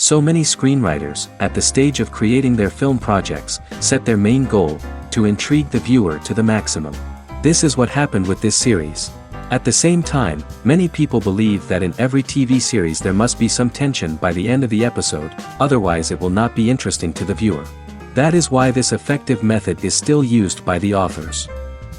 So many screenwriters, at the stage of creating their film projects, set their main goal, to intrigue the viewer to the maximum. This is what happened with this series. At the same time, many people believe that in every TV series there must be some tension by the end of the episode, otherwise it will not be interesting to the viewer. That is why this effective method is still used by the authors.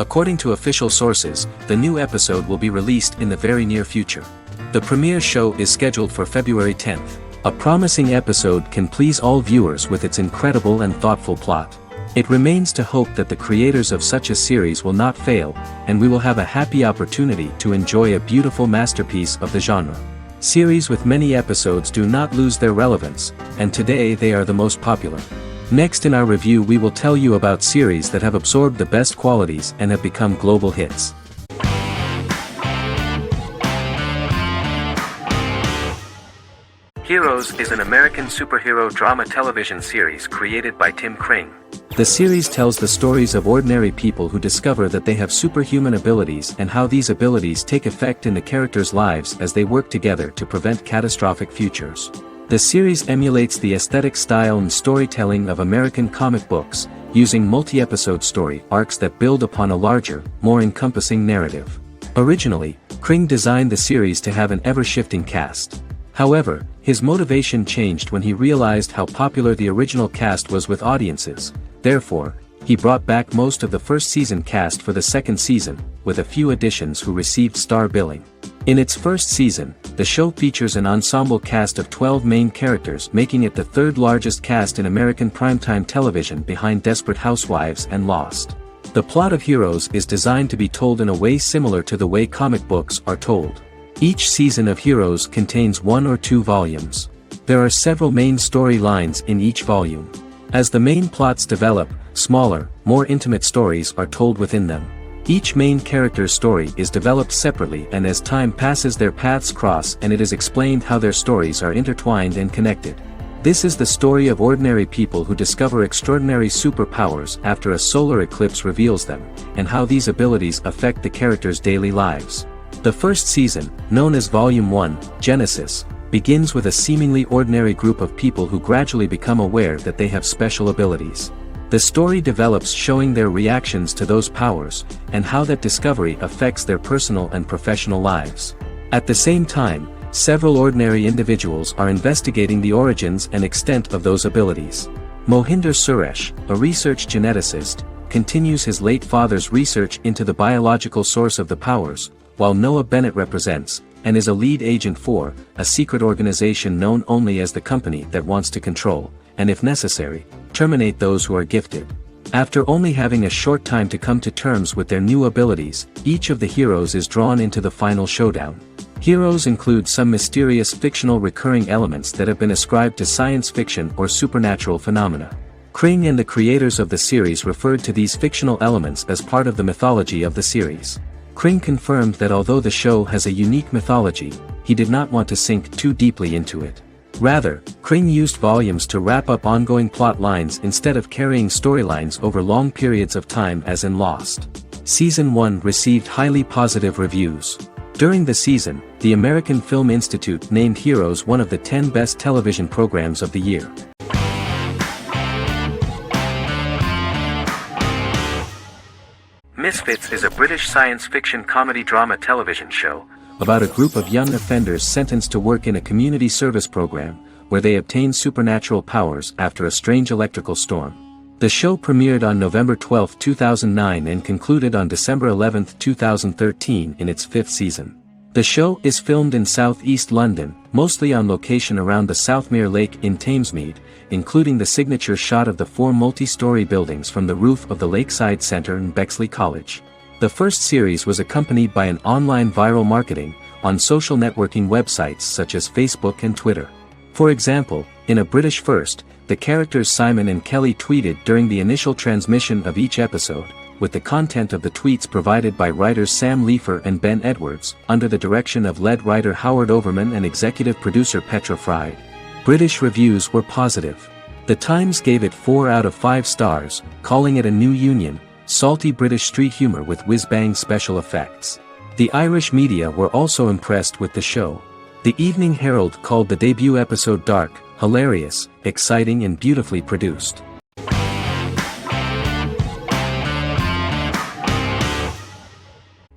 According to official sources, the new episode will be released in the very near future. The premiere show is scheduled for February 10th. A promising episode can please all viewers with its incredible and thoughtful plot. It remains to hope that the creators of such a series will not fail, and we will have a happy opportunity to enjoy a beautiful masterpiece of the genre. Series with many episodes do not lose their relevance, and today they are the most popular. Next in our review we will tell you about series that have absorbed the best qualities and have become global hits. Heroes is an American superhero drama television series created by Tim Kring. The series tells the stories of ordinary people who discover that they have superhuman abilities and how these abilities take effect in the characters' lives as they work together to prevent catastrophic futures. The series emulates the aesthetic style and storytelling of American comic books, using multi-episode story arcs that build upon a larger, more encompassing narrative. Originally, Kring designed the series to have an ever-shifting cast. However, his motivation changed when he realized how popular the original cast was with audiences. Therefore, he brought back most of the first season cast for the second season, with a few additions who received star billing. In its first season, the show features an ensemble cast of 12 main characters, making it the third largest cast in American primetime television behind Desperate Housewives and Lost. The plot of Heroes is designed to be told in a way similar to the way comic books are told. Each season of Heroes contains 1 or 2 volumes. There are several main storylines in each volume. As the main plots develop, smaller, more intimate stories are told within them. Each main character's story is developed separately, and as time passes their paths cross and it is explained how their stories are intertwined and connected. This is the story of ordinary people who discover extraordinary superpowers after a solar eclipse reveals them, and how these abilities affect the characters' daily lives. The first season, known as Volume 1, Genesis, begins with a seemingly ordinary group of people who gradually become aware that they have special abilities. The story develops showing their reactions to those powers, and how that discovery affects their personal and professional lives. At the same time, several ordinary individuals are investigating the origins and extent of those abilities. Mohinder Suresh, a research geneticist, continues his late father's research into the biological source of the powers, while Noah Bennett represents, and is a lead agent for, a secret organization known only as the company that wants to control, and if necessary, terminate those who are gifted. After only having a short time to come to terms with their new abilities, each of the heroes is drawn into the final showdown. Heroes include some mysterious fictional recurring elements that have been ascribed to science fiction or supernatural phenomena. Kring and the creators of the series referred to these fictional elements as part of the mythology of the series. Kring confirmed that although the show has a unique mythology, he did not want to sink too deeply into it. Rather, Kring used volumes to wrap up ongoing plot lines instead of carrying storylines over long periods of time as in Lost. Season 1 received highly positive reviews. During the season, the American Film Institute named Heroes one of the 10 best television programs of the year. Misfits is a British science fiction comedy drama television show about a group of young offenders sentenced to work in a community service program, where they obtain supernatural powers after a strange electrical storm. The show premiered on November 12, 2009 and concluded on December 11, 2013 in its 5th season. The show is filmed in southeast London, mostly on location around the Southmere Lake in Thamesmead, including the signature shot of the 4 multi-story buildings from the roof of the Lakeside Centre in Bexley College. The first series was accompanied by an online viral marketing on social networking websites such as Facebook and Twitter. For example, in a British first, the characters Simon and Kelly tweeted during the initial transmission of each episode, with the content of the tweets provided by writers Sam Leifer and Ben Edwards, under the direction of lead writer Howard Overman and executive producer Petra Fried. British reviews were positive. The Times gave it 4 out of 5 stars, calling it a new union, salty British street humor with whiz-bang special effects. The Irish media were also impressed with the show. The Evening Herald called the debut episode dark, hilarious, exciting and beautifully produced.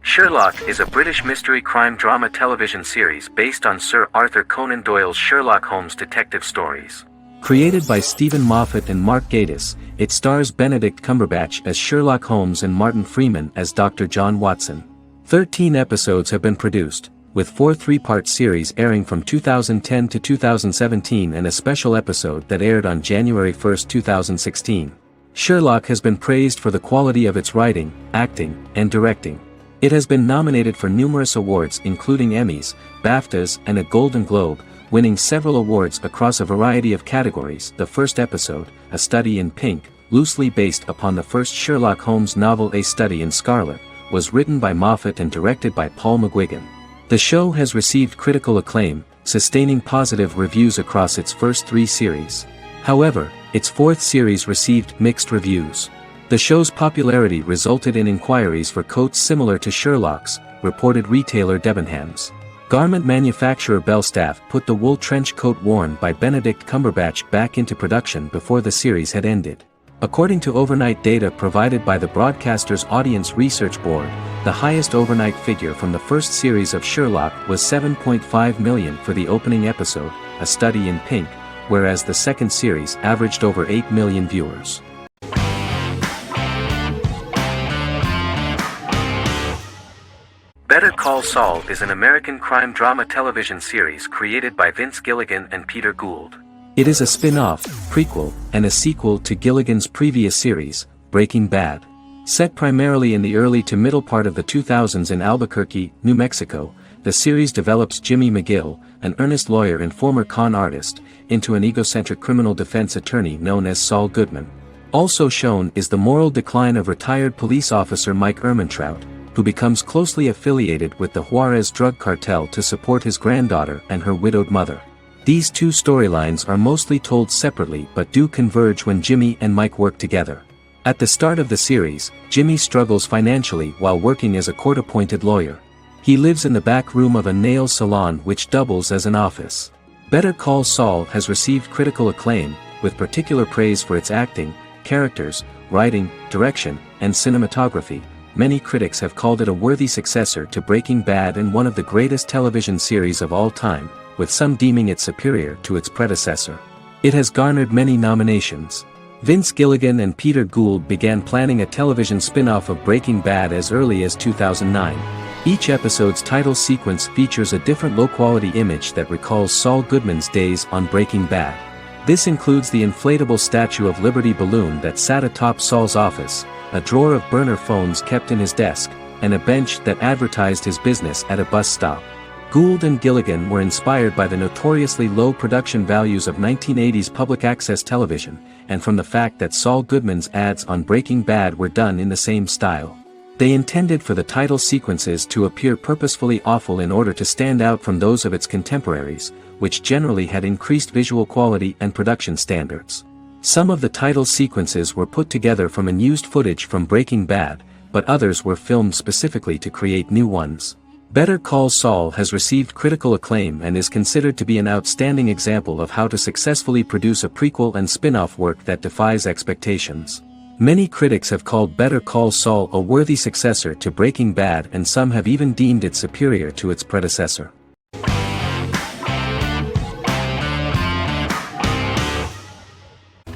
Sherlock is a British mystery crime drama television series based on Sir Arthur Conan Doyle's Sherlock Holmes detective stories. Created by Stephen Moffat and Mark Gatiss, it stars Benedict Cumberbatch as Sherlock Holmes and Martin Freeman as Dr. John Watson. 13 episodes have been produced, with 4 three-part series airing from 2010 to 2017 and a special episode that aired on January 1, 2016. Sherlock has been praised for the quality of its writing, acting, and directing. It has been nominated for numerous awards including Emmys, BAFTAs, and a Golden Globe, winning several awards across a variety of categories. The first episode, A Study in Pink, loosely based upon the first Sherlock Holmes novel A Study in Scarlet, was written by Moffat and directed by Paul McGuigan. The show has received critical acclaim, sustaining positive reviews across its first 3 series. However, its 4th series received mixed reviews. The show's popularity resulted in inquiries for coats similar to Sherlock's, reported retailer Debenhams. Garment manufacturer Belstaff put the wool trench coat worn by Benedict Cumberbatch back into production before the series had ended. According to overnight data provided by the broadcaster's Audience Research Board, the highest overnight figure from the first series of Sherlock was 7.5 million for the opening episode, A Study in Pink, whereas the second series averaged over 8 million viewers. Better Call Saul is an American crime drama television series created by Vince Gilligan and Peter Gould. It is a spin-off, prequel, and a sequel to Gilligan's previous series, Breaking Bad. Set primarily in the early to middle part of the 2000s in Albuquerque, New Mexico, the series develops Jimmy McGill, an earnest lawyer and former con artist, into an egocentric criminal defense attorney known as Saul Goodman. Also shown is the moral decline of retired police officer Mike Ehrmantraut, who becomes closely affiliated with the Juarez drug cartel to support his granddaughter and her widowed mother. These 2 storylines are mostly told separately but do converge when Jimmy and Mike work together. At the start of the series, Jimmy struggles financially while working as a court-appointed lawyer. He lives in the back room of a nail salon which doubles as an office. Better Call Saul has received critical acclaim, with particular praise for its acting, characters, writing, direction, and cinematography. Many critics have called it a worthy successor to Breaking Bad and one of the greatest television series of all time, with some deeming it superior to its predecessor. It has garnered many nominations. Vince Gilligan and Peter Gould began planning a television spin-off of Breaking Bad as early as 2009. Each episode's title sequence features a different low-quality image that recalls Saul Goodman's days on Breaking Bad. This includes the inflatable Statue of Liberty balloon that sat atop Saul's office, a drawer of burner phones kept in his desk, and a bench that advertised his business at a bus stop. Gould and Gilligan were inspired by the notoriously low production values of 1980s public access television, and from the fact that Saul Goodman's ads on Breaking Bad were done in the same style. They intended for the title sequences to appear purposefully awful in order to stand out from those of its contemporaries, which generally had increased visual quality and production standards. Some of the title sequences were put together from unused footage from Breaking Bad, but others were filmed specifically to create new ones. Better Call Saul has received critical acclaim and is considered to be an outstanding example of how to successfully produce a prequel and spin-off work that defies expectations. Many critics have called Better Call Saul a worthy successor to Breaking Bad, and some have even deemed it superior to its predecessor.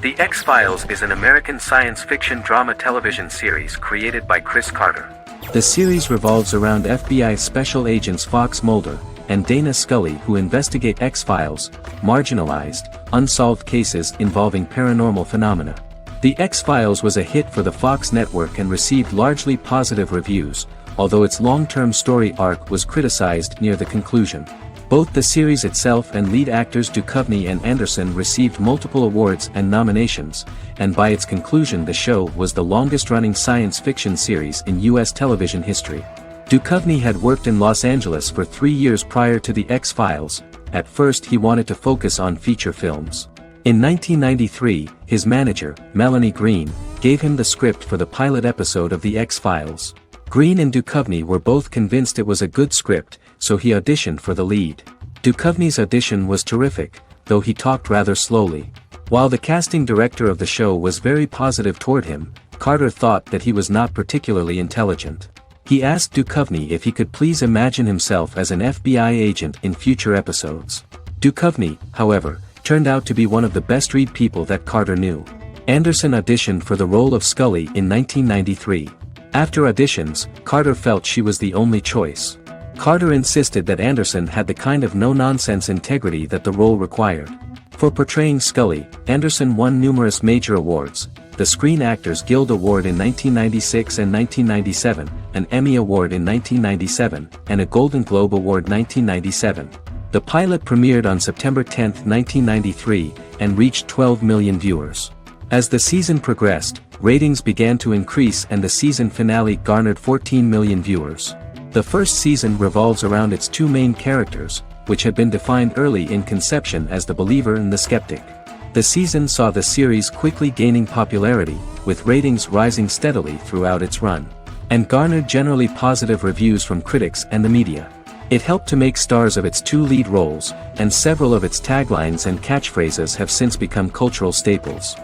The X-Files is an American science fiction drama television series created by Chris Carter. The series revolves around FBI special agents Fox Mulder and Dana Scully, who investigate X-Files, marginalized, unsolved cases involving paranormal phenomena. The X-Files was a hit for the Fox network and received largely positive reviews, although its long-term story arc was criticized near the conclusion. Both the series itself and lead actors Duchovny and Anderson received multiple awards and nominations, and by its conclusion the show was the longest-running science fiction series in U.S. television history. Duchovny had worked in Los Angeles for 3 years prior to The X-Files. At first he wanted to focus on feature films. In 1993, his manager, Melanie Green, gave him the script for the pilot episode of The X-Files. Green and Duchovny were both convinced it was a good script, so he auditioned for the lead. Duchovny's audition was terrific, though he talked rather slowly. While the casting director of the show was very positive toward him, Carter thought that he was not particularly intelligent. He asked Duchovny if he could please imagine himself as an FBI agent in future episodes. Duchovny, however, turned out to be one of the best-read people that Carter knew. Anderson auditioned for the role of Scully in 1993. After auditions, Carter felt she was the only choice. Carter insisted that Anderson had the kind of no-nonsense integrity that the role required. For portraying Scully, Anderson won numerous major awards, the Screen Actors Guild Award in 1996 and 1997, an Emmy Award in 1997, and a Golden Globe Award 1997. The pilot premiered on September 10, 1993, and reached 12 million viewers. As the season progressed, ratings began to increase and the season finale garnered 14 million viewers. The first season revolves around its two main characters, which had been defined early in conception as the believer and the skeptic. The season saw the series quickly gaining popularity, with ratings rising steadily throughout its run, and garnered generally positive reviews from critics and the media. It helped to make stars of its two lead roles, and several of its taglines and catchphrases have since become cultural staples.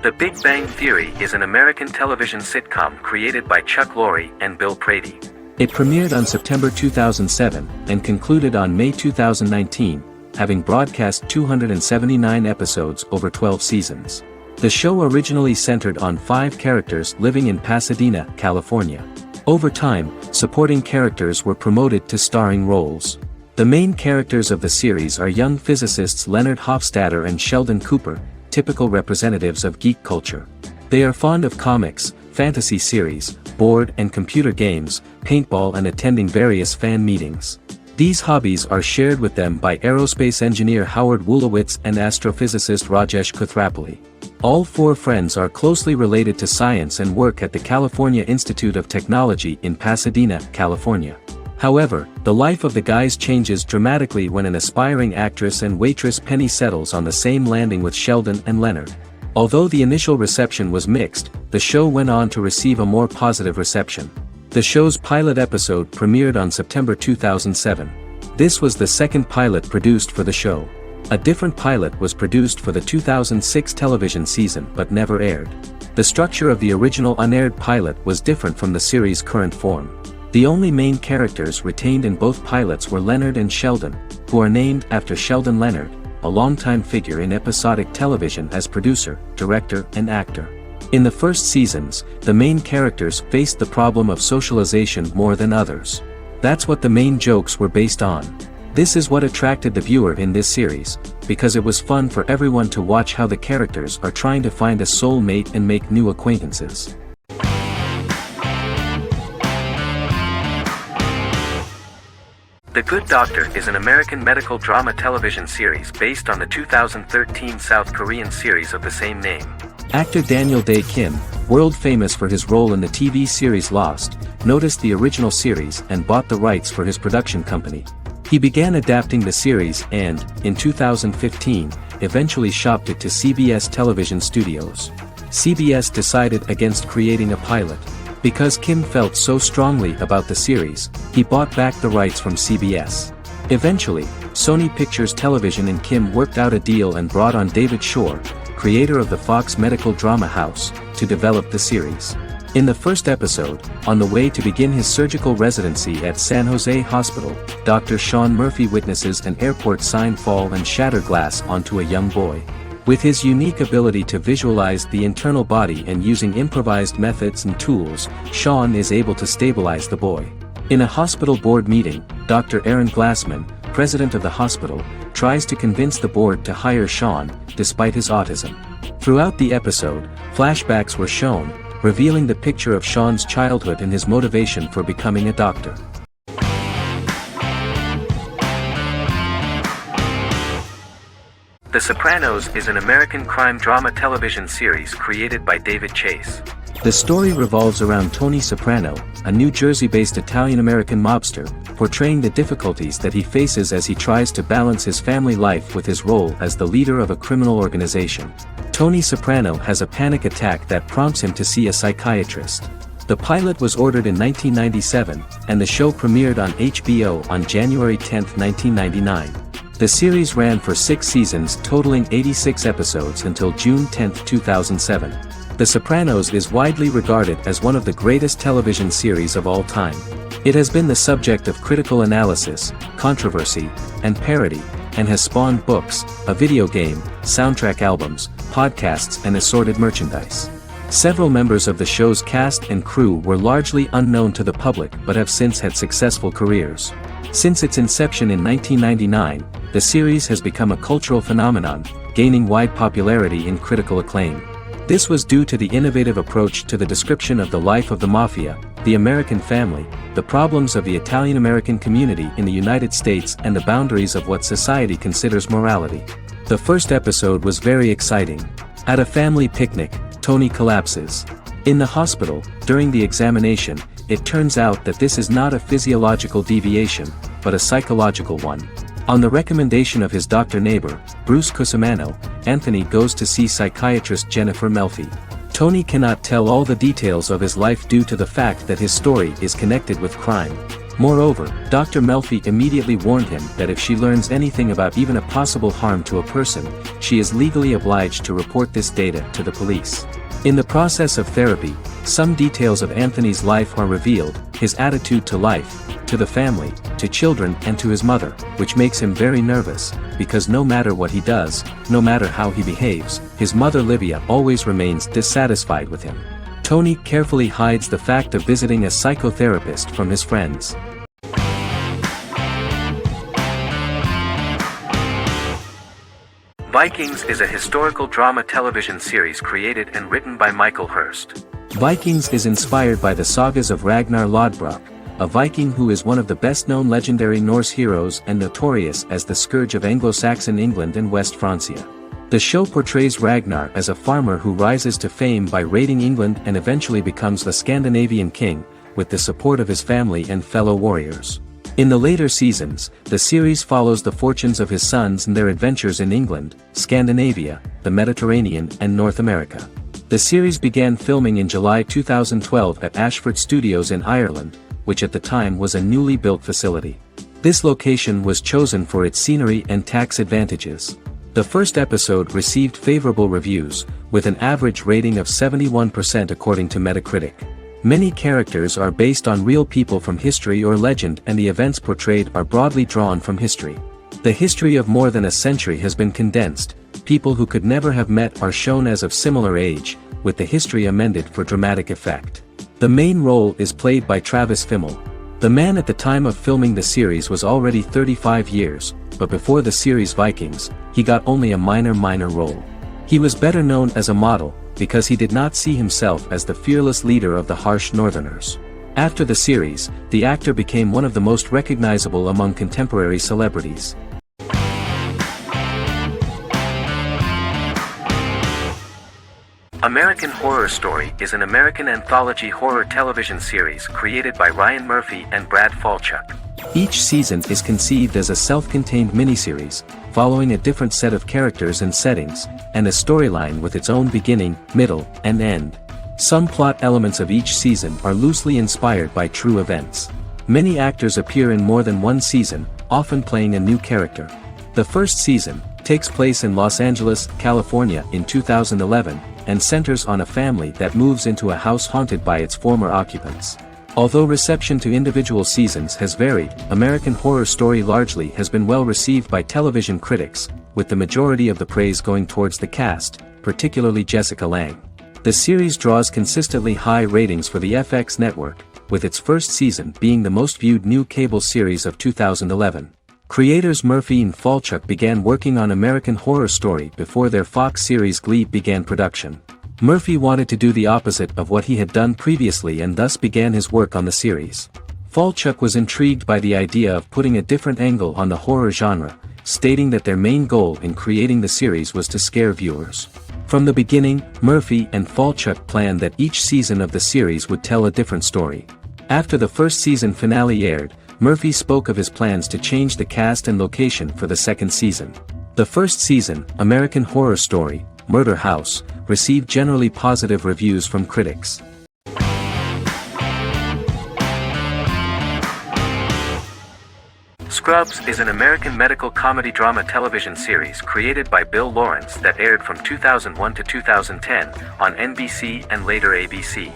The Big Bang Theory is an American television sitcom created by Chuck Lorre and Bill Prady. It premiered on September 2007 and concluded on May 2019, having broadcast 279 episodes over 12 seasons. The show originally centered on 5 characters living in Pasadena, California. Over time, supporting characters were promoted to starring roles. The main characters of the series are young physicists Leonard Hofstadter and Sheldon Cooper, typical representatives of geek culture. They are fond of comics, fantasy series, board and computer games, paintball and attending various fan meetings. These hobbies are shared with them by aerospace engineer Howard Wolowitz and astrophysicist Rajesh Kuthrapalli. All 4 friends are closely related to science and work at the California Institute of Technology in Pasadena, California. However, the life of the guys changes dramatically when an aspiring actress and waitress Penny settles on the same landing with Sheldon and Leonard. Although the initial reception was mixed, the show went on to receive a more positive reception. The show's pilot episode premiered on September 2007. This was the second pilot produced for the show. A different pilot was produced for the 2006 television season but never aired. The structure of the original unaired pilot was different from the series' current form. The only main characters retained in both pilots were Leonard and Sheldon, who are named after Sheldon Leonard, a longtime figure in episodic television as producer, director, and actor. In the first seasons, the main characters faced the problem of socialization more than others. That's what the main jokes were based on. This is what attracted the viewer in this series, because it was fun for everyone to watch how the characters are trying to find a soul mate and make new acquaintances. The Good Doctor is an American medical drama television series based on the 2013 South Korean series of the same name. Actor Daniel Dae Kim, world famous for his role in the TV series Lost, noticed the original series and bought the rights for his production company. He began adapting the series and, in 2015, eventually shopped it to CBS Television Studios. CBS decided against creating a pilot. Because Kim felt so strongly about the series, he bought back the rights from CBS. Eventually, Sony Pictures Television and Kim worked out a deal and brought on David Shore, creator of the Fox medical drama house, to develop the series. In the first episode, on the way to begin his surgical residency at San Jose Hospital, Dr. Sean Murphy witnesses an airport sign fall and shatter glass onto a young boy. With his unique ability to visualize the internal body and using improvised methods and tools, Sean is able to stabilize the boy. In a hospital board meeting, Dr. Aaron Glassman, president of the hospital, tries to convince the board to hire Sean, despite his autism. Throughout the episode, flashbacks were shown, revealing the picture of Sean's childhood and his motivation for becoming a doctor. The Sopranos is an American crime drama television series created by David Chase. The story revolves around Tony Soprano, a New Jersey-based Italian-American mobster, portraying the difficulties that he faces as he tries to balance his family life with his role as the leader of a criminal organization. Tony Soprano has a panic attack that prompts him to see a psychiatrist. The pilot was ordered in 1997, and the show premiered on HBO on January 10, 1999. The series ran for 6 seasons totaling 86 episodes until June 10, 2007. The Sopranos is widely regarded as one of the greatest television series of all time. It has been the subject of critical analysis, controversy, and parody, and has spawned books, a video game, soundtrack albums, podcasts and assorted merchandise. Several members of the show's cast and crew were largely unknown to the public but have since had successful careers. Since its inception in 1999, the series has become a cultural phenomenon, gaining wide popularity and critical acclaim. This was due to the innovative approach to the description of the life of the mafia, the American family, the problems of the Italian-American community in the United States and the boundaries of what society considers morality. The first episode was very exciting. At a family picnic, Tony collapses. In the hospital, during the examination, it turns out that this is not a physiological deviation, but a psychological one. On the recommendation of his doctor neighbor, Bruce Cusimano, Anthony goes to see psychiatrist Jennifer Melfi. Tony cannot tell all the details of his life due to the fact that his story is connected with crime. Moreover, Dr. Melfi immediately warned him that if she learns anything about even a possible harm to a person, she is legally obliged to report this data to the police. In the process of therapy, some details of Anthony's life are revealed, his attitude to life, to the family, to children and to his mother, which makes him very nervous, because no matter what he does, no matter how he behaves, his mother Livia always remains dissatisfied with him. Tony carefully hides the fact of visiting a psychotherapist from his friends. Vikings is a historical drama television series created and written by Michael Hurst. Vikings is inspired by the sagas of Ragnar Lodbrok, a Viking who is one of the best-known legendary Norse heroes and notorious as the scourge of Anglo-Saxon England and West Francia. The show portrays Ragnar as a farmer who rises to fame by raiding England and eventually becomes the Scandinavian king, with the support of his family and fellow warriors. In the later seasons, the series follows the fortunes of his sons and their adventures in England, Scandinavia, the Mediterranean and North America. The series began filming in July 2012 at Ashford Studios in Ireland, which at the time was a newly built facility. This location was chosen for its scenery and tax advantages. The first episode received favorable reviews, with an average rating of 71% according to Metacritic. Many characters are based on real people from history or legend and the events portrayed are broadly drawn from history. The history of more than a century has been condensed, people who could never have met are shown as of similar age, with the history amended for dramatic effect. The main role is played by Travis Fimmel. The man at the time of filming the series was already 35 years, but before the series Vikings, he got only a minor role. He was better known as a model, because he did not see himself as the fearless leader of the harsh Northerners. After the series, the actor became one of the most recognizable among contemporary celebrities. American Horror Story is an American anthology horror television series created by Ryan Murphy and Brad Falchuk. Each season is conceived as a self-contained miniseries, following a different set of characters and settings, and a storyline with its own beginning, middle, and end. Some plot elements of each season are loosely inspired by true events. Many actors appear in more than one season, often playing a new character. The first season takes place in Los Angeles, California in 2011, and centers on a family that moves into a house haunted by its former occupants. Although reception to individual seasons has varied, American Horror Story largely has been well received by television critics, with the majority of the praise going towards the cast, particularly Jessica Lange. The series draws consistently high ratings for the FX network, with its first season being the most viewed new cable series of 2011. Creators Murphy and Falchuk began working on American Horror Story before their Fox series Glee began production. Murphy wanted to do the opposite of what he had done previously and thus began his work on the series. Falchuk was intrigued by the idea of putting a different angle on the horror genre, stating that their main goal in creating the series was to scare viewers. From the beginning, Murphy and Falchuk planned that each season of the series would tell a different story. After the first season finale aired, Murphy spoke of his plans to change the cast and location for the second season. The first season, American Horror Story, Murder House, received generally positive reviews from critics. Scrubs is an American medical comedy drama television series created by Bill Lawrence that aired from 2001 to 2010 on NBC and later ABC.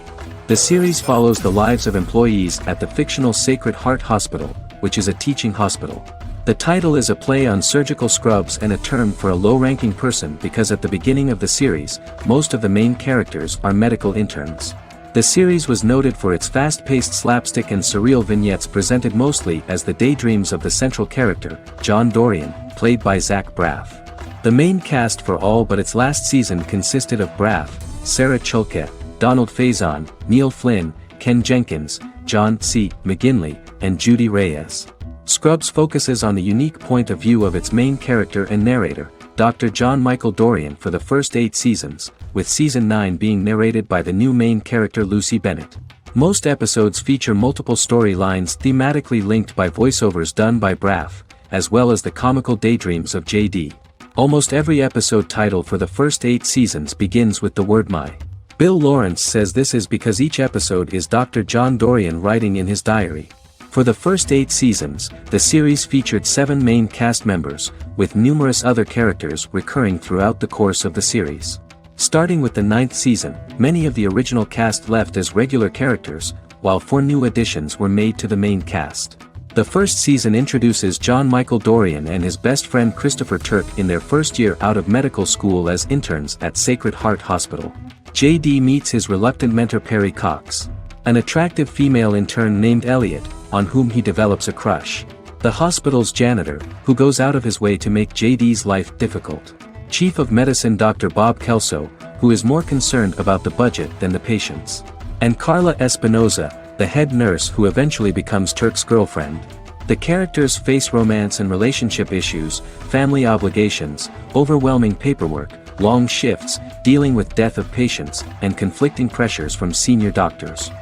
The series follows the lives of employees at the fictional Sacred Heart Hospital, which is a teaching hospital. The title is a play on surgical scrubs and a term for a low-ranking person because at the beginning of the series, most of the main characters are medical interns. The series was noted for its fast-paced slapstick and surreal vignettes presented mostly as the daydreams of the central character, John Dorian, played by Zach Braff. The main cast for all but its last season consisted of Braff, Sarah Chulke, Donald Faison, Neil Flynn, Ken Jenkins, John C. McGinley, and Judy Reyes. Scrubs focuses on the unique point of view of its main character and narrator, Dr. John Michael Dorian for the first 8 seasons, with season 9 being narrated by the new main character Lucy Bennett. Most episodes feature multiple storylines thematically linked by voiceovers done by Braff, as well as the comical daydreams of JD. Almost every episode title for the first 8 seasons begins with the word my. Bill Lawrence says this is because each episode is Dr. John Dorian writing in his diary. For the first 8 seasons, the series featured 7 main cast members, with numerous other characters recurring throughout the course of the series. Starting with the 9th season, many of the original cast left as regular characters, while 4 new additions were made to the main cast. The first season introduces John Michael Dorian and his best friend Christopher Turk in their first year out of medical school as interns at Sacred Heart Hospital. JD meets his reluctant mentor Perry Cox, an attractive female intern named Elliot, on whom he develops a crush. The hospital's janitor, who goes out of his way to make JD's life difficult. Chief of Medicine Dr. Bob Kelso, who is more concerned about the budget than the patients. And Carla Espinoza, the head nurse who eventually becomes Turk's girlfriend. The characters face romance and relationship issues, family obligations, overwhelming paperwork, long shifts, dealing with death of patients, and conflicting pressures from senior doctors.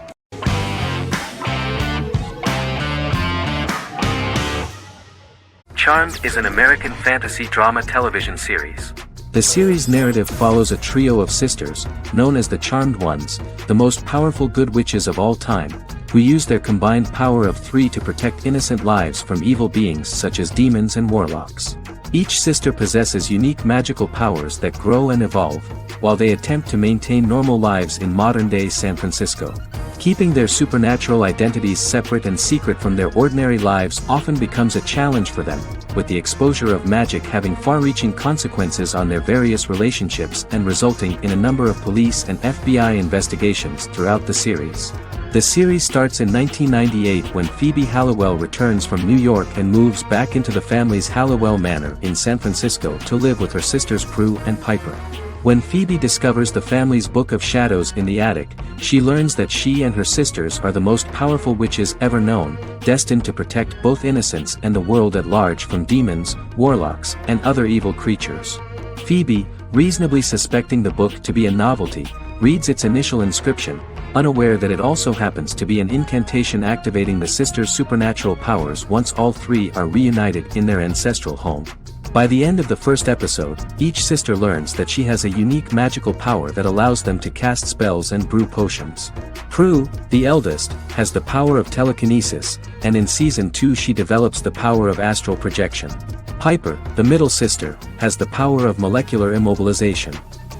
Charmed is an American fantasy drama television series. The series' narrative follows a trio of sisters, known as the Charmed Ones, the most powerful good witches of all time, who use their combined power of 3 to protect innocent lives from evil beings such as demons and warlocks. Each sister possesses unique magical powers that grow and evolve, while they attempt to maintain normal lives in modern-day San Francisco. Keeping their supernatural identities separate and secret from their ordinary lives often becomes a challenge for them, with the exposure of magic having far-reaching consequences on their various relationships and resulting in a number of police and FBI investigations throughout the series. The series starts in 1998 when Phoebe Halliwell returns from New York and moves back into the family's Halliwell Manor in San Francisco to live with her sisters Prue and Piper. When Phoebe discovers the family's Book of Shadows in the attic, she learns that she and her sisters are the most powerful witches ever known, destined to protect both innocents and the world at large from demons, warlocks, and other evil creatures. Phoebe, reasonably suspecting the book to be a novelty, reads its initial inscription, unaware that it also happens to be an incantation activating the sisters' supernatural powers once all 3 are reunited in their ancestral home. By the end of the first episode, each sister learns that she has a unique magical power that allows them to cast spells and brew potions. Prue, the eldest, has the power of telekinesis, and in season 2 she develops the power of astral projection. Piper, the middle sister, has the power of molecular immobilization.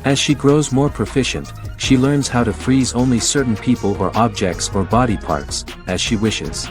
As she grows more proficient, she learns how to freeze only certain people or objects or body parts, as she wishes.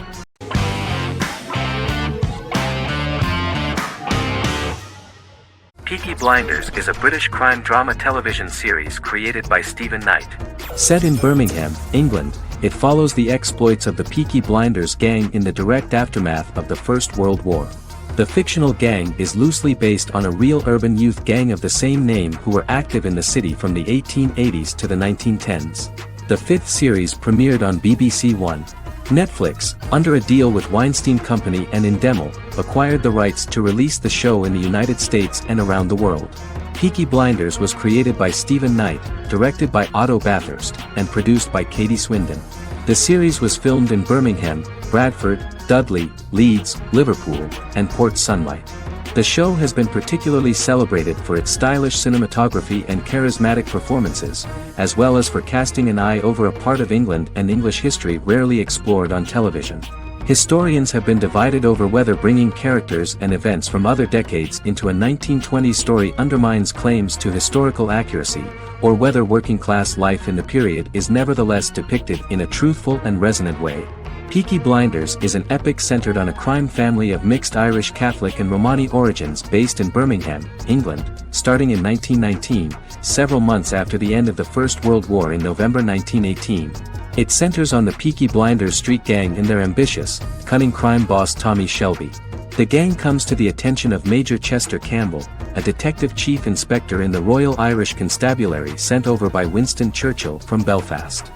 Peaky Blinders is a British crime drama television series created by Stephen Knight. Set in Birmingham, England, it follows the exploits of the Peaky Blinders gang in the direct aftermath of the First World War. The fictional gang is loosely based on a real urban youth gang of the same name who were active in the city from the 1880s to the 1910s. The 5th series premiered on BBC One. Netflix, under a deal with Weinstein Company and Endemol, acquired the rights to release the show in the United States and around the world. Peaky Blinders was created by Stephen Knight, directed by Otto Bathurst, and produced by Katie Swindon. The series was filmed in Birmingham, Bradford, Dudley, Leeds, Liverpool, and Port Sunlight. The show has been particularly celebrated for its stylish cinematography and charismatic performances, as well as for casting an eye over a part of England and English history rarely explored on television. Historians have been divided over whether bringing characters and events from other decades into a 1920s story undermines claims to historical accuracy, or whether working-class life in the period is nevertheless depicted in a truthful and resonant way. Peaky Blinders is an epic centered on a crime family of mixed Irish Catholic and Romani origins based in Birmingham, England, starting in 1919, several months after the end of the First World War in November 1918. It centers on the Peaky Blinders street gang and their ambitious, cunning crime boss Tommy Shelby. The gang comes to the attention of Major Chester Campbell, a detective chief inspector in the Royal Irish Constabulary sent over by Winston Churchill from Belfast.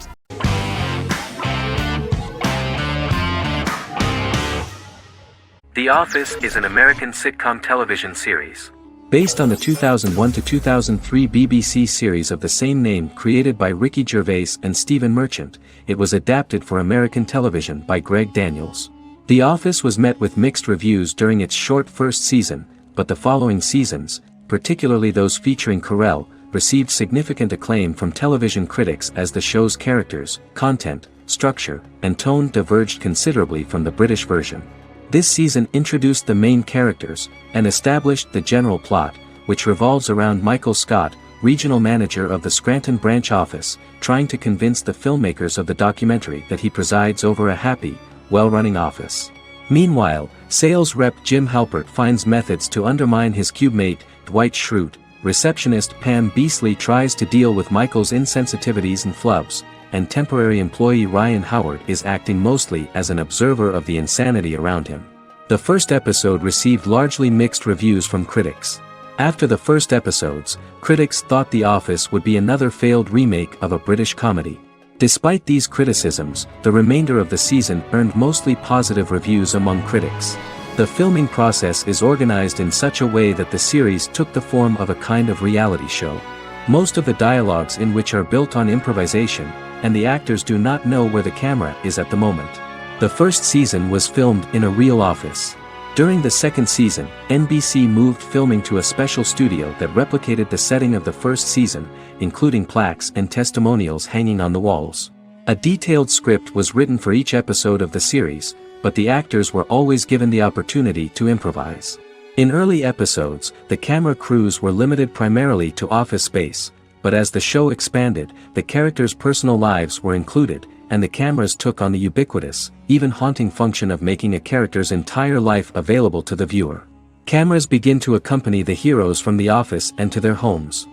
The Office is an American sitcom television series. Based on the 2001 to 2003 BBC series of the same name created by Ricky Gervais and Stephen Merchant, it was adapted for American television by Greg Daniels. The Office was met with mixed reviews during its short first season, but the following seasons, particularly those featuring Carell, received significant acclaim from television critics as the show's characters, content, structure, and tone diverged considerably from the British version. This season introduced the main characters, and established the general plot, which revolves around Michael Scott, regional manager of the Scranton branch office, trying to convince the filmmakers of the documentary that he presides over a happy, well-running office. Meanwhile, sales rep Jim Halpert finds methods to undermine his cube mate, Dwight Schrute. Receptionist Pam Beasley tries to deal with Michael's insensitivities and flubs, and temporary employee Ryan Howard is acting mostly as an observer of the insanity around him. The first episode received largely mixed reviews from critics. After the first episodes, critics thought The Office would be another failed remake of a British comedy. Despite these criticisms, the remainder of the season earned mostly positive reviews among critics. The filming process is organized in such a way that the series took the form of a kind of reality show. Most of the dialogues in which are built on improvisation, and the actors do not know where the camera is at the moment. The first season was filmed in a real office. During the second season, NBC moved filming to a special studio that replicated the setting of the first season, including plaques and testimonials hanging on the walls. A detailed script was written for each episode of the series, but the actors were always given the opportunity to improvise. In early episodes, the camera crews were limited primarily to office space, but as the show expanded, the characters' personal lives were included, and the cameras took on the ubiquitous, even haunting function of making a character's entire life available to the viewer. Cameras begin to accompany the heroes from the office and to their homes.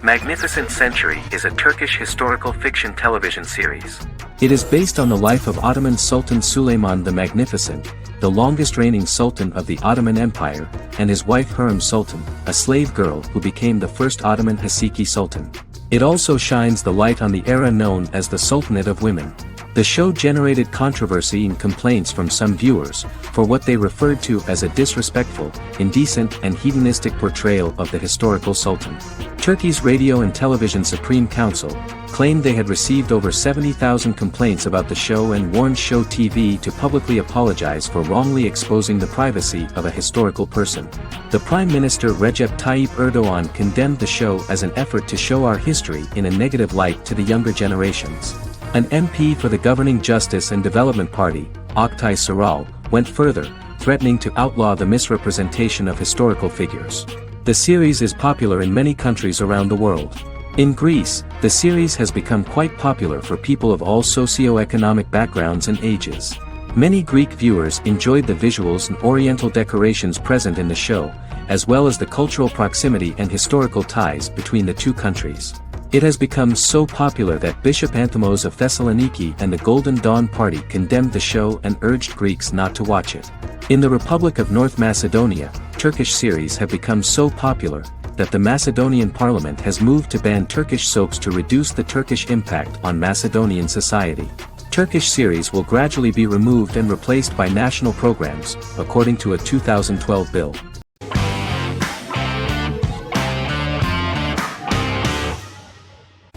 Magnificent Century is a Turkish historical fiction television series. It is based on the life of Ottoman Sultan Süleyman the Magnificent, the longest reigning sultan of the Ottoman Empire, and his wife Hürrem Sultan, a slave girl who became the first Ottoman Haseki Sultan. It also shines the light on the era known as the Sultanate of Women. The show generated controversy and complaints from some viewers, for what they referred to as a disrespectful, indecent and hedonistic portrayal of the historical sultan. Turkey's Radio and Television Supreme Council claimed they had received over 70,000 complaints about the show and warned Show TV to publicly apologize for wrongly exposing the privacy of a historical person. The Prime Minister Recep Tayyip Erdogan condemned the show as an effort to show our history in a negative light to the younger generations. An MP for the governing Justice and Development Party, Oktay Saral, went further, threatening to outlaw the misrepresentation of historical figures. The series is popular in many countries around the world. In Greece, the series has become quite popular for people of all socio-economic backgrounds and ages. Many Greek viewers enjoyed the visuals and oriental decorations present in the show, as well as the cultural proximity and historical ties between the two countries. It has become so popular that Bishop Anthimos of Thessaloniki and the Golden Dawn Party condemned the show and urged Greeks not to watch it. In the Republic of North Macedonia, Turkish series have become so popular that the Macedonian parliament has moved to ban Turkish soaps to reduce the Turkish impact on Macedonian society. Turkish series will gradually be removed and replaced by national programs, according to a 2012 bill.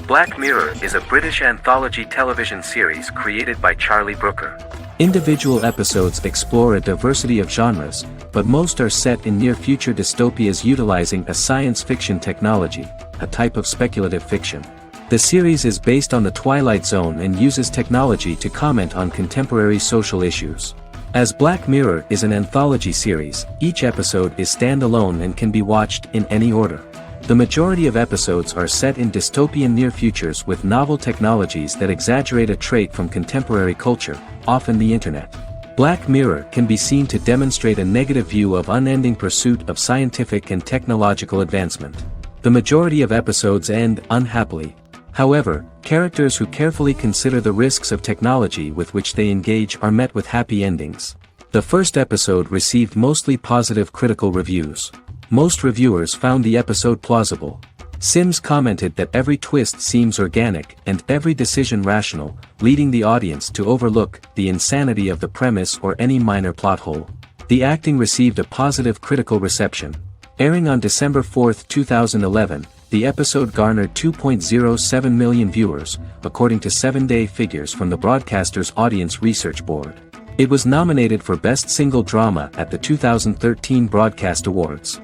Black Mirror is a British anthology television series created by Charlie Brooker. Individual episodes explore a diversity of genres, but most are set in near-future dystopias utilizing a science fiction technology, a type of speculative fiction. The series is based on the Twilight Zone and uses technology to comment on contemporary social issues. As Black Mirror is an anthology series, each episode is standalone and can be watched in any order. The majority of episodes are set in dystopian near futures with novel technologies that exaggerate a trait from contemporary culture, often the internet. Black Mirror can be seen to demonstrate a negative view of unending pursuit of scientific and technological advancement. The majority of episodes end unhappily. However, characters who carefully consider the risks of technology with which they engage are met with happy endings. The first episode received mostly positive critical reviews. Most reviewers found the episode plausible. Sims commented that every twist seems organic and every decision rational, leading the audience to overlook the insanity of the premise or any minor plot hole. The acting received a positive critical reception. Airing on December 4, 2011, the episode garnered 2.07 million viewers, according to 7-day figures from the broadcaster's Audience Research Board. It was nominated for Best Single Drama at the 2013 Broadcast Awards.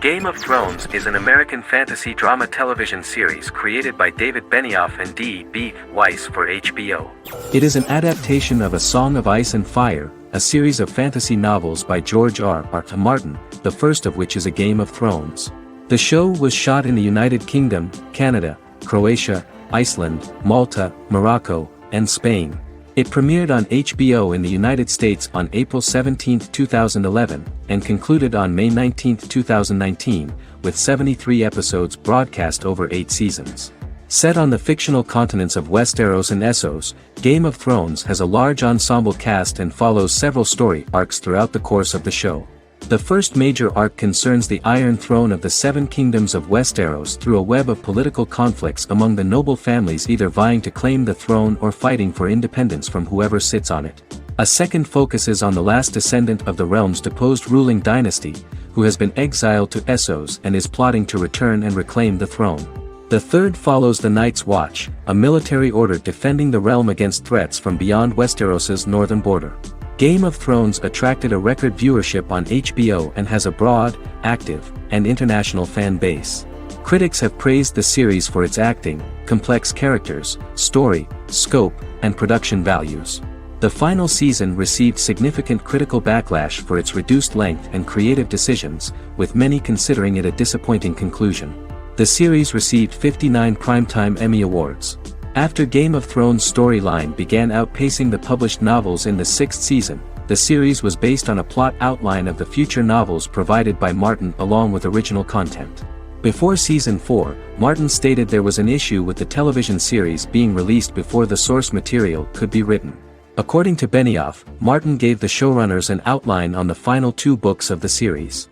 Game of Thrones is an American fantasy drama television series created by David Benioff and D.B. Weiss for HBO. It is an adaptation of A Song of Ice and Fire, a series of fantasy novels by George R.R. Martin, the first of which is A Game of Thrones. The show was shot in the United Kingdom, Canada, Croatia, Iceland, Malta, Morocco, and Spain. It premiered on HBO in the United States on April 17, 2011, and concluded on May 19, 2019, with 73 episodes broadcast over 8 seasons. Set on the fictional continents of Westeros and Essos, Game of Thrones has a large ensemble cast and follows several story arcs throughout the course of the show. The first major arc concerns the Iron Throne of the Seven Kingdoms of Westeros through a web of political conflicts among the noble families either vying to claim the throne or fighting for independence from whoever sits on it. A second focuses on the last descendant of the realm's deposed ruling dynasty, who has been exiled to Essos and is plotting to return and reclaim the throne. The third follows the Night's Watch, a military order defending the realm against threats from beyond Westeros's northern border. Game of Thrones attracted a record viewership on HBO and has a broad, active, and international fan base. Critics have praised the series for its acting, complex characters, story, scope, and production values. The final season received significant critical backlash for its reduced length and creative decisions, with many considering it a disappointing conclusion. The series received 59 Primetime Emmy Awards. After Game of Thrones' storyline began outpacing the published novels in the 6th season, the series was based on a plot outline of the future novels provided by Martin along with original content. Before Season 4, Martin stated there was an issue with the television series being released before the source material could be written. According to Benioff, Martin gave the showrunners an outline on the final 2 books of the series.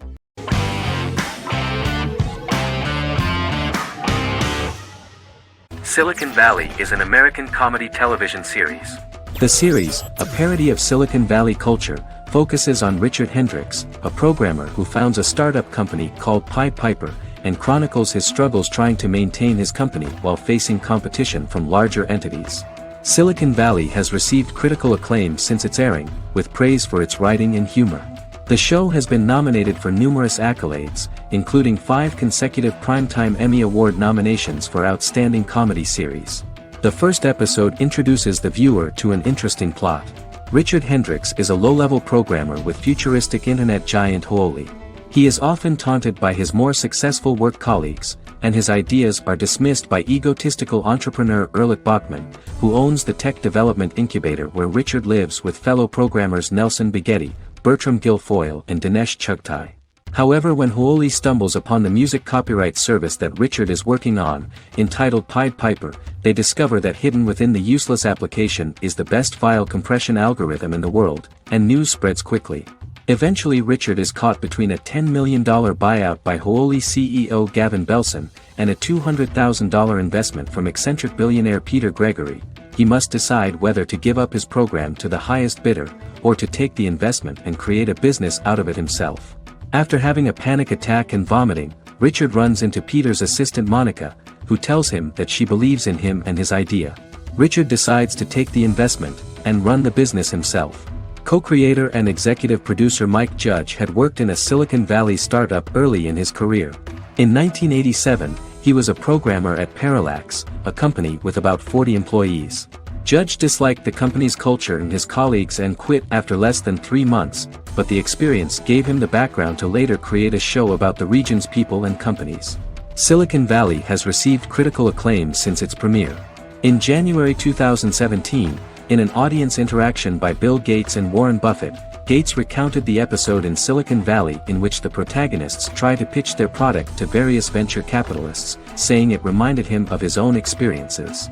Silicon Valley is an American comedy television series. The series, a parody of Silicon Valley culture, focuses on Richard Hendricks, a programmer who founds a startup company called Pied Piper, and chronicles his struggles trying to maintain his company while facing competition from larger entities. Silicon Valley has received critical acclaim since its airing, with praise for its writing and humor. The show has been nominated for numerous accolades, including 5 consecutive Primetime Emmy Award nominations for Outstanding Comedy Series. The first episode introduces the viewer to an interesting plot. Richard Hendricks is a low-level programmer with futuristic internet giant Huoli. He is often taunted by his more successful work colleagues, and his ideas are dismissed by egotistical entrepreneur Erlich Bachman, who owns the tech development incubator where Richard lives with fellow programmers Nelson Bighetti, Bertram Guilfoyle and Dinesh Chugtai. However, when Huoli stumbles upon the music copyright service that Richard is working on, entitled Pied Piper, they discover that hidden within the useless application is the best file compression algorithm in the world, and news spreads quickly. Eventually Richard is caught between a $10 million buyout by Huoli CEO Gavin Belson, and a $200,000 investment from eccentric billionaire Peter Gregory. He must decide whether to give up his program to the highest bidder, or to take the investment and create a business out of it himself. After having a panic attack and vomiting, Richard runs into Peter's assistant Monica, who tells him that she believes in him and his idea. Richard decides to take the investment, and run the business himself. Co-creator and executive producer Mike Judge had worked in a Silicon Valley startup early in his career. In 1987, he was a programmer at Parallax, a company with about 40 employees. Judge disliked the company's culture and his colleagues and quit after less than 3 months, but the experience gave him the background to later create a show about the region's people and companies. Silicon Valley has received critical acclaim since its premiere. In January 2017, in an audience interaction by Bill Gates and Warren Buffett, Gates recounted the episode in Silicon Valley in which the protagonists try to pitch their product to various venture capitalists, saying it reminded him of his own experiences.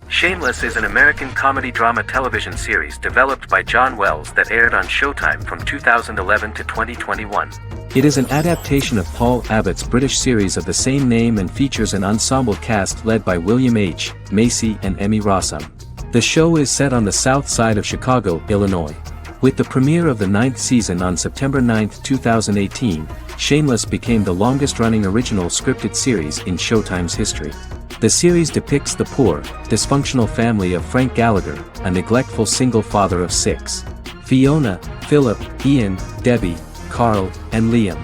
Shameless is an American comedy drama television series developed by John Wells that aired on Showtime from 2011 to 2021. It is an adaptation of Paul Abbott's British series of the same name and features an ensemble cast led by William H. Macy and Emmy Rossum. The show is set on the south side of Chicago, Illinois. With the premiere of the 9th season on September 9, 2018, Shameless became the longest-running original scripted series in Showtime's history. The series depicts the poor, dysfunctional family of Frank Gallagher, a neglectful single father of 6. Fiona, Philip, Ian, Debbie, Carl, and Liam.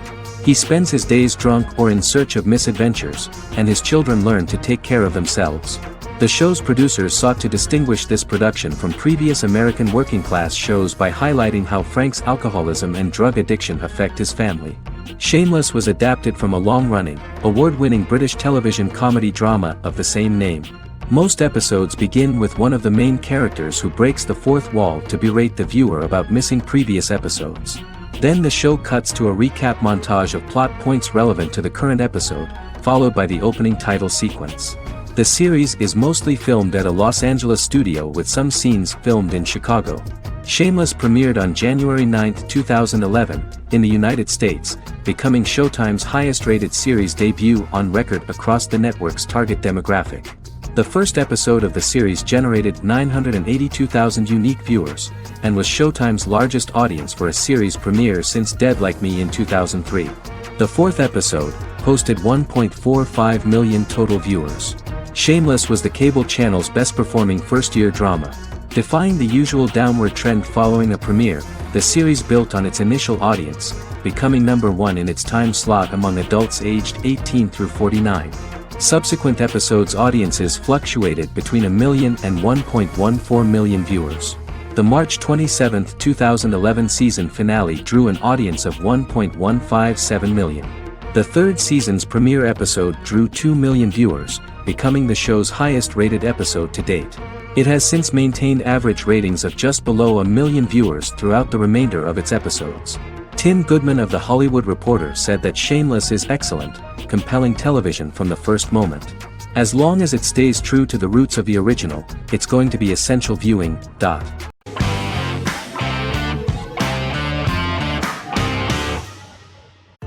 He spends his days drunk or in search of misadventures, and his children learn to take care of themselves. The show's producers sought to distinguish this production from previous American working-class shows by highlighting how Frank's alcoholism and drug addiction affect his family. Shameless was adapted from a long-running, award-winning British television comedy drama of the same name. Most episodes begin with one of the main characters who breaks the fourth wall to berate the viewer about missing previous episodes. Then the show cuts to a recap montage of plot points relevant to the current episode, followed by the opening title sequence. The series is mostly filmed at a Los Angeles studio with some scenes filmed in Chicago. Shameless premiered on January 9, 2011, in the United States, becoming Showtime's highest-rated series debut on record across the network's target demographic. The first episode of the series generated 982,000 unique viewers, and was Showtime's largest audience for a series premiere since Dead Like Me in 2003. The fourth episode posted 1.45 million total viewers. Shameless was the cable channel's best-performing first-year drama. Defying the usual downward trend following a premiere, the series built on its initial audience, becoming number 1 in its time slot among adults aged 18 through 49. Subsequent episodes' audiences fluctuated between 1 million and 1.14 million viewers. The March 27, 2011 season finale drew an audience of 1.157 million. The third season's premiere episode drew 2 million viewers, becoming the show's highest-rated episode to date. It has since maintained average ratings of just below 1 million viewers throughout the remainder of its episodes. Tim Goodman of The Hollywood Reporter said that Shameless is excellent, compelling television from the first moment. As long as it stays true to the roots of the original, it's going to be essential viewing.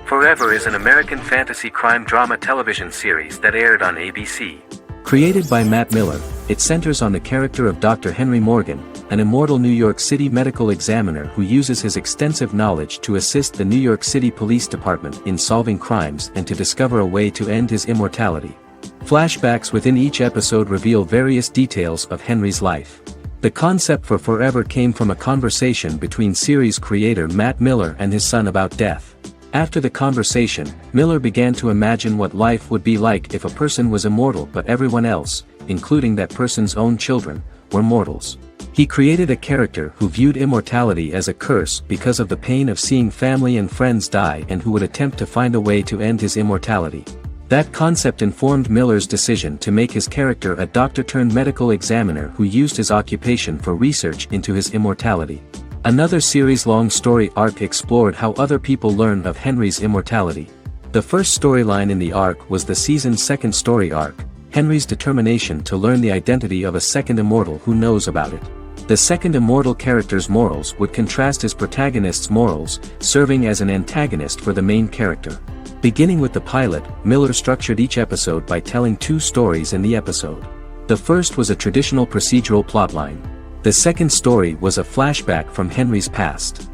Forever is an American fantasy crime drama television series that aired on ABC. Created by Matt Miller, it centers on the character of Dr. Henry Morgan, an immortal New York City medical examiner who uses his extensive knowledge to assist the New York City Police Department in solving crimes and to discover a way to end his immortality. Flashbacks within each episode reveal various details of Henry's life. The concept for Forever came from a conversation between series creator Matt Miller and his son about death. After the conversation, Miller began to imagine what life would be like if a person was immortal but everyone else, including that person's own children, were mortals. He created a character who viewed immortality as a curse because of the pain of seeing family and friends die and who would attempt to find a way to end his immortality. That concept informed Miller's decision to make his character a doctor-turned-medical examiner who used his occupation for research into his immortality. Another series-long story arc explored how other people learned of Henry's immortality. The first storyline in the arc was the season's second story arc, Henry's determination to learn the identity of a second immortal who knows about it. The second immortal character's morals would contrast his protagonist's morals, serving as an antagonist for the main character. Beginning with the pilot, Miller structured each episode by telling 2 stories in the episode. The first was a traditional procedural plotline. The second story was a flashback from Henry's past.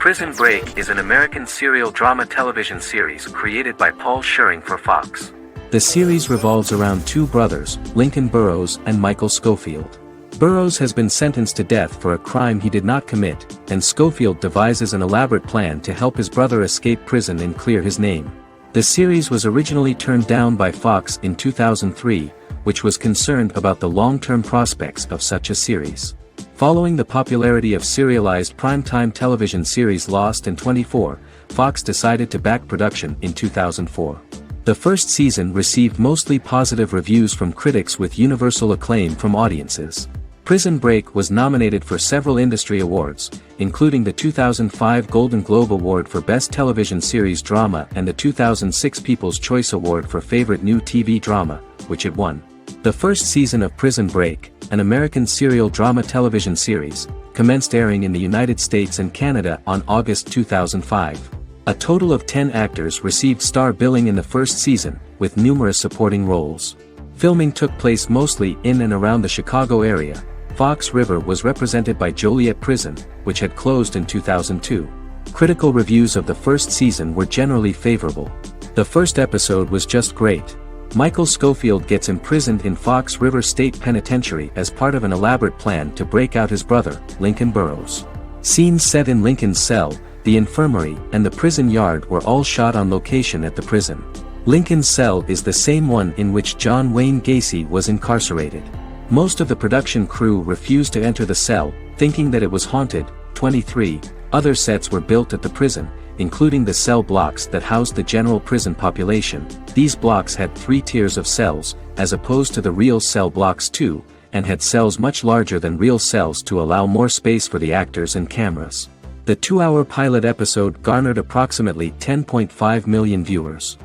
Prison Break is an American serial drama television series created by Paul Schering for Fox. The series revolves around two brothers, Lincoln Burrows and Michael Schofield. Burrows has been sentenced to death for a crime he did not commit, and Schofield devises an elaborate plan to help his brother escape prison and clear his name. The series was originally turned down by Fox in 2003, which was concerned about the long-term prospects of such a series. Following the popularity of serialized primetime television series Lost and 24, Fox decided to back production in 2004. The first season received mostly positive reviews from critics with universal acclaim from audiences. Prison Break was nominated for several industry awards, including the 2005 Golden Globe Award for Best Television Series Drama and the 2006 People's Choice Award for Favorite New TV Drama, which it won. The first season of Prison Break, an American serial drama television series, commenced airing in the United States and Canada on August 2005. A total of 10 actors received star billing in the first season, with numerous supporting roles. Filming took place mostly in and around the Chicago area. Fox River was represented by Joliet Prison, which had closed in 2002. Critical reviews of the first season were generally favorable. The first episode was just great. Michael Schofield gets imprisoned in Fox River State Penitentiary as part of an elaborate plan to break out his brother, Lincoln Burrows. Scenes set in Lincoln's cell, the infirmary, and the prison yard were all shot on location at the prison. Lincoln's cell is the same one in which John Wayne Gacy was incarcerated. Most of the production crew refused to enter the cell, thinking that it was haunted. 23 other sets were built at the prison, including the cell blocks that housed the general prison population. These blocks had 3 tiers of cells, as opposed to the real cell blocks 2, and had cells much larger than real cells to allow more space for the actors and cameras. The 2-hour pilot episode garnered approximately 10.5 million viewers.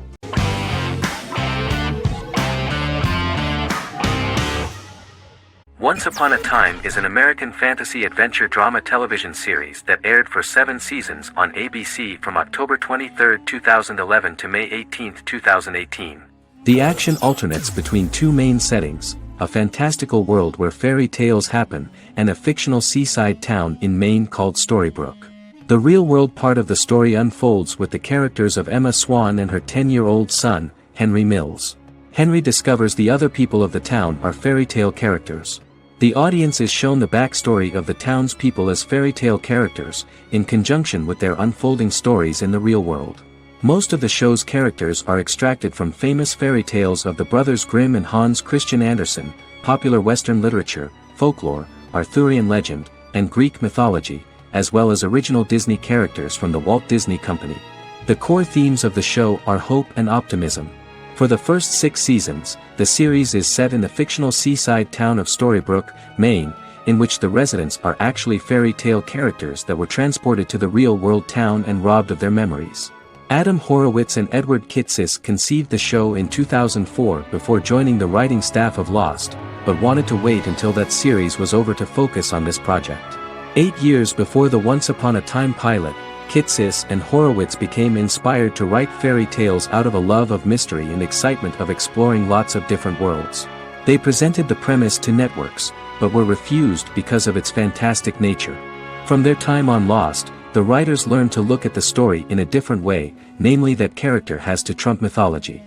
Once Upon a Time is an American fantasy adventure drama television series that aired for 7 seasons on ABC from October 23, 2011 to May 18, 2018. The action alternates between two main settings, a fantastical world where fairy tales happen, and a fictional seaside town in Maine called Storybrooke. The real-world part of the story unfolds with the characters of Emma Swan and her 10-year-old son, Henry Mills. Henry discovers the other people of the town are fairy tale characters. The audience is shown the backstory of the townspeople as fairy tale characters, in conjunction with their unfolding stories in the real world. Most of the show's characters are extracted from famous fairy tales of the Brothers Grimm and Hans Christian Andersen, popular Western literature, folklore, Arthurian legend, and Greek mythology, as well as original Disney characters from the Walt Disney Company. The core themes of the show are hope and optimism. For the first 6 seasons, the series is set in the fictional seaside town of Storybrooke, Maine, in which the residents are actually fairy tale characters that were transported to the real-world town and robbed of their memories. Adam Horowitz and Edward Kitsis conceived the show in 2004 before joining the writing staff of Lost, but wanted to wait until that series was over to focus on this project. 8 years before the Once Upon a Time pilot, Kitsis and Horowitz became inspired to write fairy tales out of a love of mystery and excitement of exploring lots of different worlds. They presented the premise to networks, but were refused because of its fantastic nature. From their time on Lost, the writers learned to look at the story in a different way, namely that character has to trump mythology.